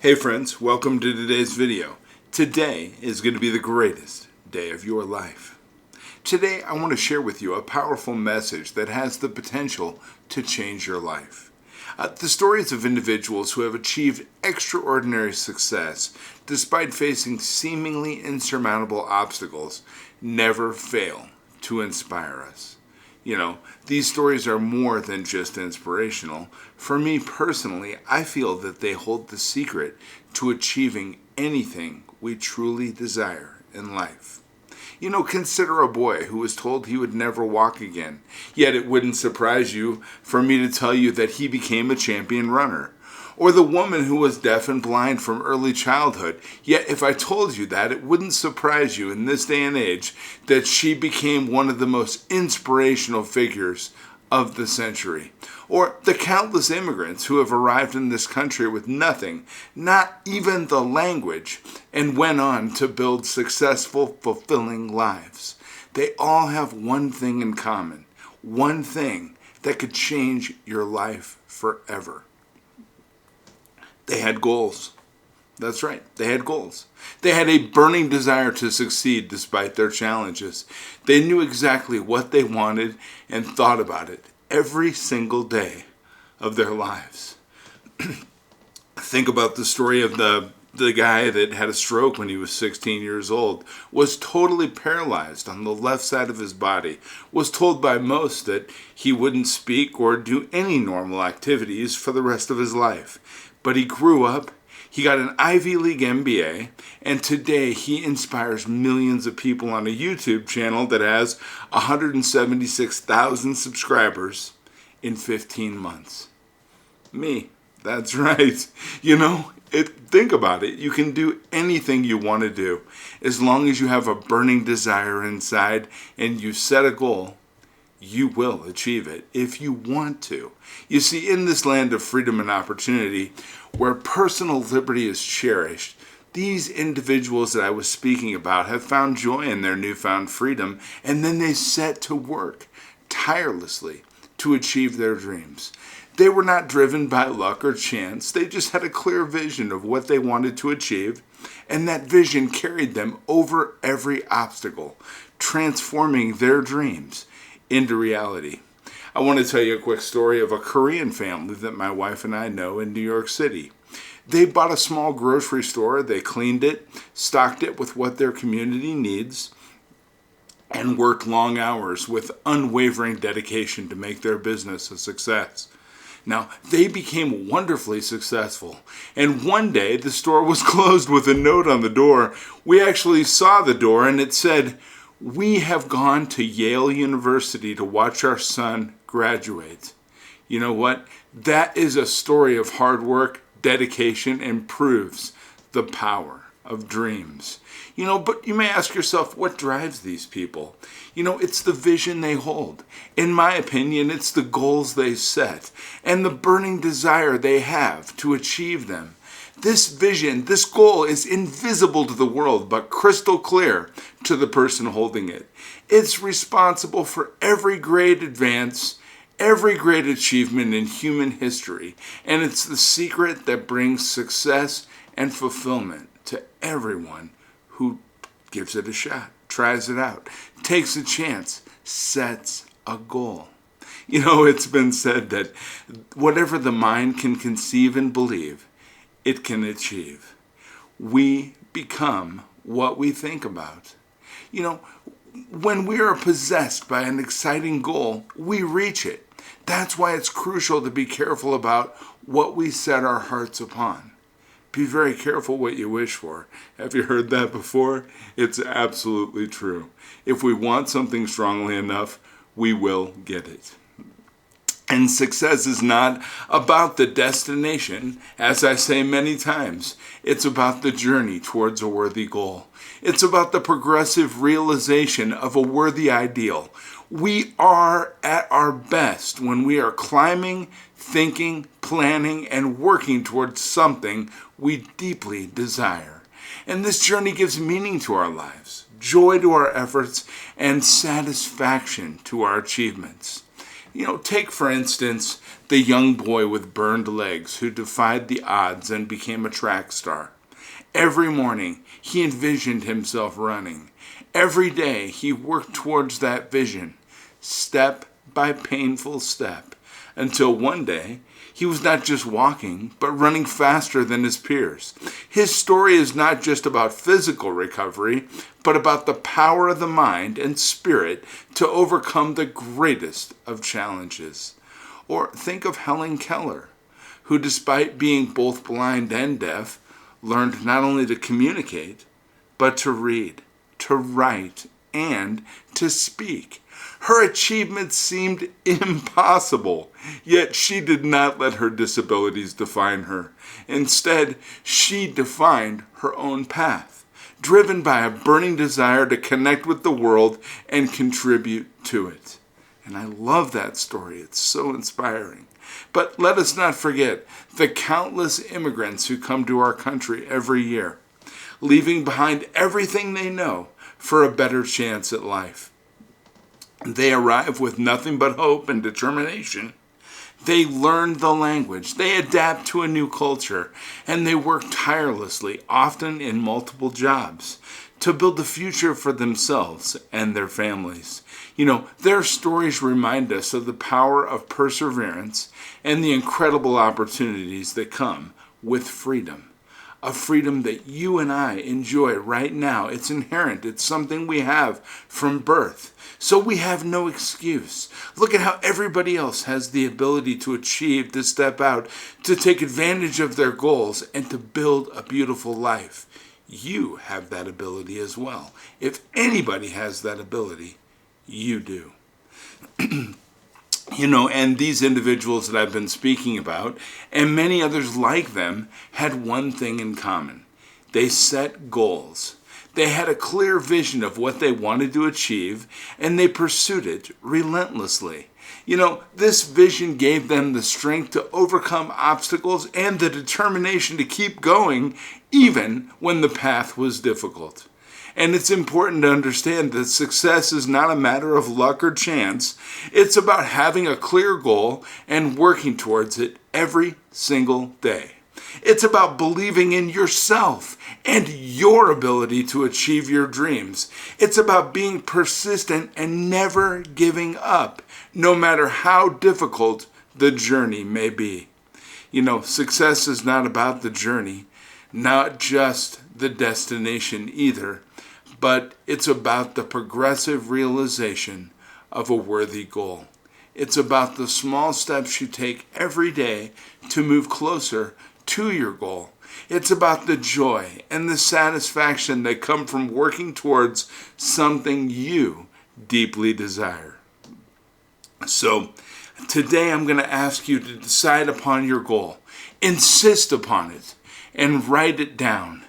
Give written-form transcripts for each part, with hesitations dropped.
Hey friends, welcome to today's video. Today is going to be the greatest day of your life. Today I want to share with you a powerful message that has the potential to change your life. The stories of individuals who have achieved extraordinary success despite facing seemingly insurmountable obstacles never fail to inspire us. These stories are more than just inspirational. For me personally, I feel that they hold the secret to achieving anything we truly desire in life. Consider a boy who was told he would never walk again, yet it wouldn't surprise you for me to tell you that he became a champion runner. Or the woman who was deaf and blind from early childhood, yet if I told you that, it wouldn't surprise you in this day and age that she became one of the most inspirational figures of the century. Or the countless immigrants who have arrived in this country with nothing, not even the language, and went on to build successful, fulfilling lives. They all have one thing in common, one thing that could change your life forever. They had goals. That's right, they had goals. They had a burning desire to succeed despite their challenges. They knew exactly what they wanted and thought about it every single day of their lives. Think about the story of the guy that had a stroke when he was 16 years old, was totally paralyzed on the left side of his body, was told by most that he wouldn't speak or do any normal activities for the rest of his life. But he grew up, he got an Ivy League MBA, and today he inspires millions of people on a YouTube channel that has 176,000 subscribers in 15 months. Me, that's right. Think about it. You can do anything you want to do as long as you have a burning desire inside and you set a goal. You will achieve it if you want to. You see, in this land of freedom and opportunity, where personal liberty is cherished, these individuals that I was speaking about have found joy in their newfound freedom, and then they set to work tirelessly to achieve their dreams. They were not driven by luck or chance. They just had a clear vision of what they wanted to achieve, and that vision carried them over every obstacle, transforming their dreams into reality. I want to tell you a quick story of a Korean family that my wife and I know in New York City. They bought a small grocery store, they cleaned it, stocked it with what their community needs, and worked long hours with unwavering dedication to make their business a success. Now, they became wonderfully successful, and one day the store was closed with a note on the door. We actually saw the door, and it said, "We have gone to Yale University to watch our son graduate." You know what? That is a story of hard work, dedication, and proves the power of dreams. But you may ask yourself, what drives these people? It's the vision they hold. In my opinion, it's the goals they set and the burning desire they have to achieve them. This vision, this goal is invisible to the world, but crystal clear to the person holding it. It's responsible for every great advance, every great achievement in human history, and it's the secret that brings success and fulfillment to everyone who gives it a shot, tries it out, takes a chance, sets a goal. It's been said that whatever the mind can conceive and believe, it can achieve. We become what we think about. When we are possessed by an exciting goal, we reach it. That's why it's crucial to be careful about what we set our hearts upon. Be very careful what you wish for. Have you heard that before? It's absolutely true. If we want something strongly enough, we will get it. And success is not about the destination, as I say many times. It's about the journey towards a worthy goal. It's about the progressive realization of a worthy ideal. We are at our best when we are climbing, thinking, planning, and working towards something we deeply desire. And this journey gives meaning to our lives, joy to our efforts, and satisfaction to our achievements. Take for instance the young boy with burned legs who defied the odds and became a track star. Every morning he envisioned himself running. Every day he worked towards that vision, step by painful step, until one day he was not just walking, but running faster than his peers. His story is not just about physical recovery, but about the power of the mind and spirit to overcome the greatest of challenges. Or think of Helen Keller, who despite being both blind and deaf, learned not only to communicate, but to read, to write, and to speak. Her achievements seemed impossible, yet she did not let her disabilities define her. Instead, she defined her own path, driven by a burning desire to connect with the world and contribute to it. And I love that story. It's so inspiring. But let us not forget the countless immigrants who come to our country every year, leaving behind everything they know for a better chance at life. They arrive with nothing but hope and determination. They learn the language, they adapt to a new culture, and they work tirelessly, often in multiple jobs, to build a future for themselves and their families. Their stories remind us of the power of perseverance and the incredible opportunities that come with freedom. A freedom that you and I enjoy right now. It's inherent. It's something we have from birth. So we have no excuse. Look at how everybody else has the ability to achieve, to step out, to take advantage of their goals, and to build a beautiful life. You have that ability as well. If anybody has that ability, you do. And these individuals that I've been speaking about, and many others like them, had one thing in common. They set goals. They had a clear vision of what they wanted to achieve, and they pursued it relentlessly. This vision gave them the strength to overcome obstacles and the determination to keep going, even when the path was difficult. And it's important to understand that success is not a matter of luck or chance. It's about having a clear goal and working towards it every single day. It's about believing in yourself and your ability to achieve your dreams. It's about being persistent and never giving up, no matter how difficult the journey may be. Success is not about the journey, not just the destination either, but it's about the progressive realization of a worthy goal. It's about the small steps you take every day to move closer to your goal. It's about the joy and the satisfaction that come from working towards something you deeply desire. So, today I'm going to ask you to decide upon your goal, insist upon it, and write it down.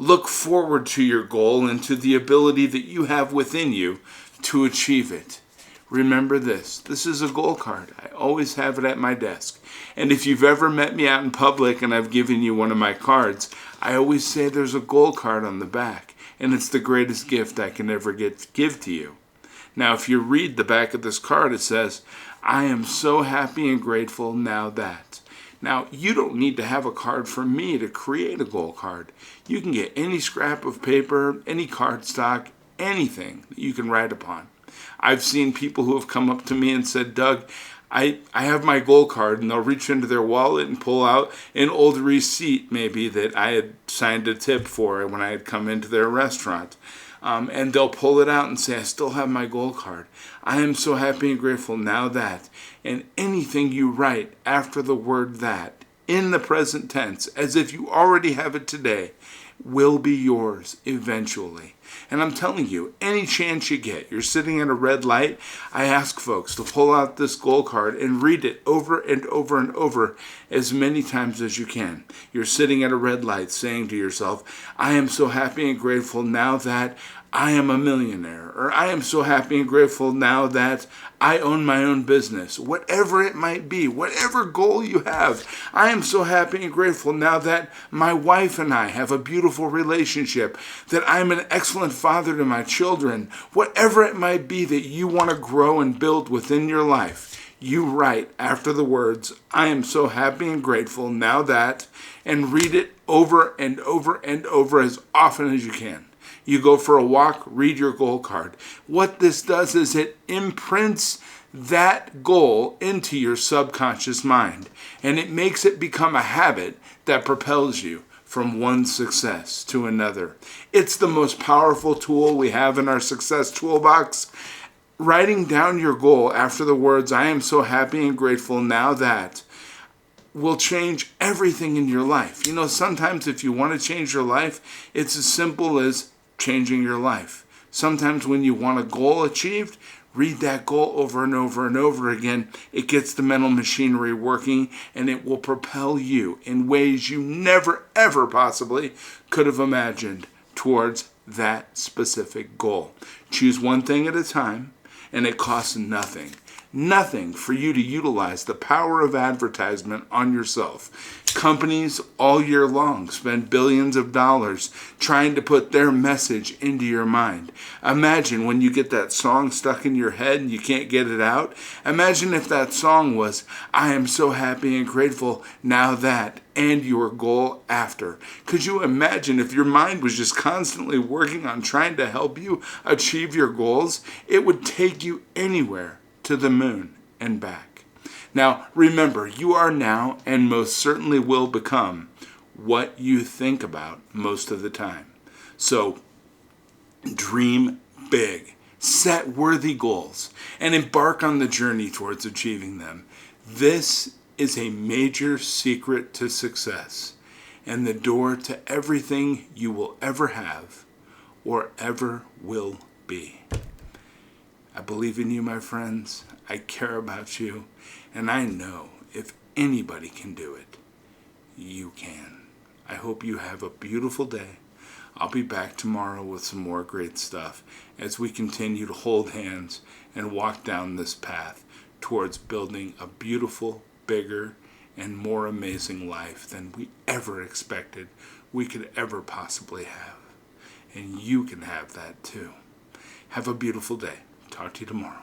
Look forward to your goal and to the ability that you have within you to achieve it. Remember this is a goal card. I always have it at my desk. And if you've ever met me out in public and I've given you one of my cards, I always say there's a goal card on the back. And it's the greatest gift I can ever give to you. Now, if you read the back of this card, it says, I am so happy and grateful now that. Now, you don't need to have a card from me to create a goal card. You can get any scrap of paper, any cardstock, anything that you can write upon. I've seen people who have come up to me and said, Doug, I have my goal card, and they'll reach into their wallet and pull out an old receipt maybe that I had signed a tip for when I had come into their restaurant. And they'll pull it out and say, I still have my goal card. I am so happy and grateful now that. And anything you write after the word that, in the present tense, as if you already have it today, will be yours eventually. And I'm telling you, any chance you get, you're sitting at a red light, I ask folks to pull out this goal card and read it over and over and over as many times as you can. You're sitting at a red light saying to yourself, I am so happy and grateful now that I am a millionaire, or I am so happy and grateful now that I own my own business. Whatever it might be, whatever goal you have, I am so happy and grateful now that my wife and I have a beautiful relationship, that I'm an excellent father to my children. Whatever it might be that you want to grow and build within your life, You write after the words, I am so happy and grateful now that, and read it over and over and over as often as you can. You go for a walk, read your goal card. What this does is it imprints that goal into your subconscious mind, and it makes it become a habit that propels you from one success to another. It's the most powerful tool we have in our success toolbox. Writing down your goal after the words, I am so happy and grateful now that, will change everything in your life. You know, sometimes if you want to change your life, it's as simple as changing your life. Sometimes when you want a goal achieved, read that goal over and over and over again. It gets the mental machinery working, and it will propel you in ways you never, ever possibly could have imagined towards that specific goal. Choose one thing at a time, and it costs nothing. Nothing for you to utilize the power of advertisement on yourself. Companies all year long spend billions of dollars trying to put their message into your mind. Imagine when you get that song stuck in your head and you can't get it out. Imagine if that song was, I am so happy and grateful now that, and your goal after. Could you imagine if your mind was just constantly working on trying to help you achieve your goals? It would take you anywhere to the moon and back. Now, remember, you are now and most certainly will become what you think about most of the time. So, dream big, set worthy goals, and embark on the journey towards achieving them. This is a major secret to success and the door to everything you will ever have or ever will be. I believe in you, my friends. I care about you. And I know if anybody can do it, you can. I hope you have a beautiful day. I'll be back tomorrow with some more great stuff as we continue to hold hands and walk down this path towards building a beautiful, bigger, and more amazing life than we ever expected we could ever possibly have. And you can have that too. Have a beautiful day. Talk to you tomorrow.